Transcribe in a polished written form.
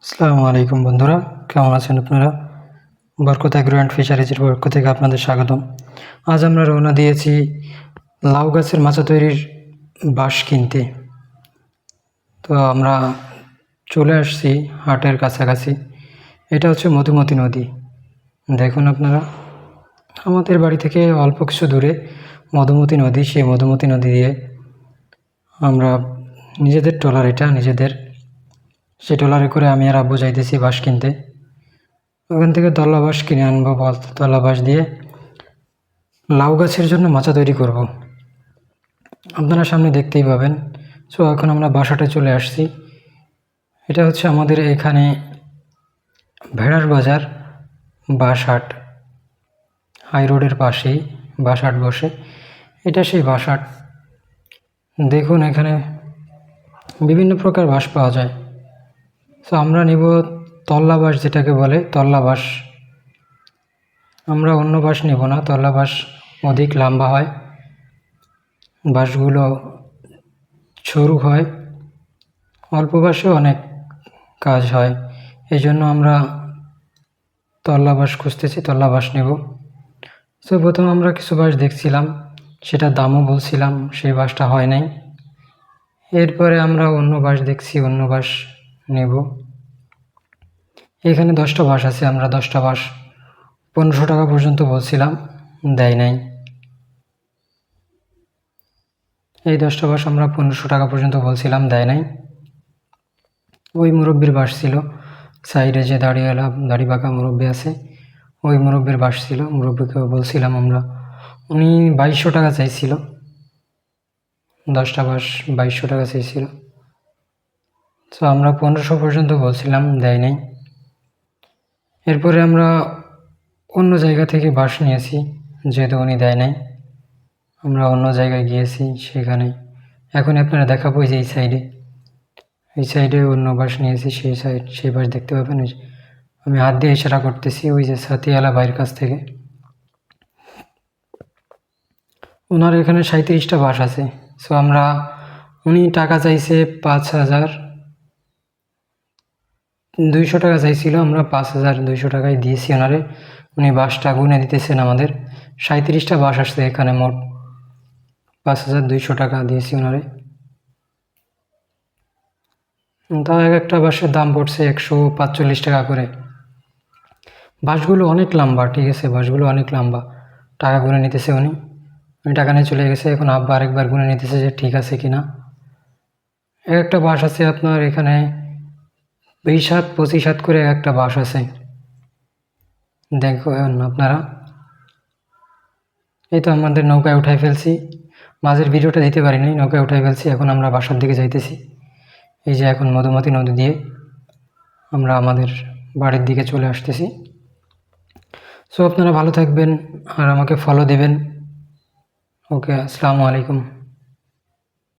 আসসালামু আলাইকুম বন্ধুরা, কেমন আছেন আপনারা? বরকত অ্যাগ্রো অ্যান্ড ফিশারিজের পক্ষ থেকে আপনাদের স্বাগতম। আজ আমরা রওনা দিয়েছি লাউ গাছের মাচা তৈরির বাঁশ কিনতে। তো আমরা চলে আসছি হাটের কাছাকাছি। এটা হচ্ছে মধুমতি নদী। দেখুন আপনারা, আমাদের বাড়ি থেকে অল্প কিছু দূরে মধুমতি নদী। সেই মধুমতি নদী দিয়ে আমরা নিজেদের ট্রলার, এটা নিজেদের, সেই ট্রলারে করে আমি আর আব্বু যাইতেছি বাঁশ কিনতে। ওখান থেকে তল্লা বাঁশ কিনে আনবো। তল্লা বাঁশ দিয়ে লাউ গাছের জন্য মাচা তৈরি করব। আপনারা সামনে দেখতেই পাবেন। সো এখন আমরা বাসাটা চলে আসছি। এটা হচ্ছে আমাদের এখানে ভেড়ার বাজার বাঁশহাট, হাই রোডের পাশেই বাঁশহাট বসে। এটা সেই বাঁশহাট। দেখুন, এখানে বিভিন্ন প্রকার বাঁশ পাওয়া যায়। সো আমরা নিব তল্লা বাঁশ, যেটাকে বলে তল্লা বাঁশ। আমরা অন্য বাঁশ নেব না, তল্লা বাঁশ অধিক লম্বা হয়, বাঁশগুলো সরু হয়, অল্প বাঁশে অনেক কাজ হয়। এই জন্য আমরা তল্লা বাঁশ খুঁজতেছি, তল্লা বাঁশ নেব। তো প্রথম আমরা কিছু বাঁশ দেখছিলাম, সেটা দামও বলছিলাম, সেই বাঁশটা হয় নাই। এরপরে আমরা অন্য বাঁশ দেখছি, অন্য বাঁশ নেব। এখানে 10টা বাঁশ আছে, আমরা 10টা বাঁশ 1500 টাকা পর্যন্ত বলছিলাম, দেয় নাই। এই 10টা বাঁশ আমরা 1500 টাকা পর্যন্ত বলছিলাম, দেয় নাই। ওই মুরব্বির বাঁশ ছিল, সাইডে যে দাড়ি পাকা মুরব্বি আছে, ওই মুরব্বির বাঁশ ছিল। মুরব্বিকে বলছিলাম আমরা, উনি 2200 টাকা চাইছিল। 10টা বাঁশ 2200 টাকা চাইছিল। তো আমরা 1500 পর্যন্ত বলছিলাম, দেয় নাই। এরপরে আমরা অন্য জায়গা থেকে বাঁশ নিয়েছি, যেহেতু উনি দেয় নাই। আমরা অন্য জায়গায় গিয়েছি, সেখানে এখন আপনারা দেখাবো যে এই সাইডে অন্য বাঁশ নিয়েছি। সেই বাঁশ দেখতে পাবেন। আমি হাত দিয়ে ইশারা করতেছি, ওই যে সাথীওয়ালা ভাইয়ের কাছ থেকে। ওনার এখানে 37টা বাঁশ আছে। সো উনি টাকা চাইছে 5200 টাকা চাইছিল, আমরা 5200 টাকায় দিয়েছি ওনারে। উনি বাঁশটা গুনে দিতেছেন আমাদের। 37টা বাঁশ আসছে এখানে, মোট 5200 টাকা দিয়েছি ওনারে। তাও একটা বাঁশের দাম পড়ছে 145 টাকা করে। বাঁশগুলো অনেক লম্বা, ঠিক আছে, বাঁশগুলো অনেক লম্বা। টাকা গুনে নিতেছে উনি টাকা নিয়ে চলে গেছে। এখন আব্বা আরেকবার গুনে নিতেছে যে ঠিক আছে কিনা। একটা বাঁশ আছে আপনার এখানে 20 হাত 25 হাত করে একটা বাঁশ আছে। দেখুন আপনারা, এই তো আমাদের নৌকায় উঠাই ফেলছি। মাঝের ভিডিওটা দিতে পারিনি, নৌকায় উঠাই ফেলছি। এখন আমরা বাসার দিকে যাইতেছি। এই যে এখন মধুমতি নদী দিয়ে আমরা আমাদের বাড়ির দিকে চলে আসতেছি। সো আপনারা ভালো থাকবেন আর আমাকে ফলো দেবেন। ওকে, আসসালামু আলাইকুম।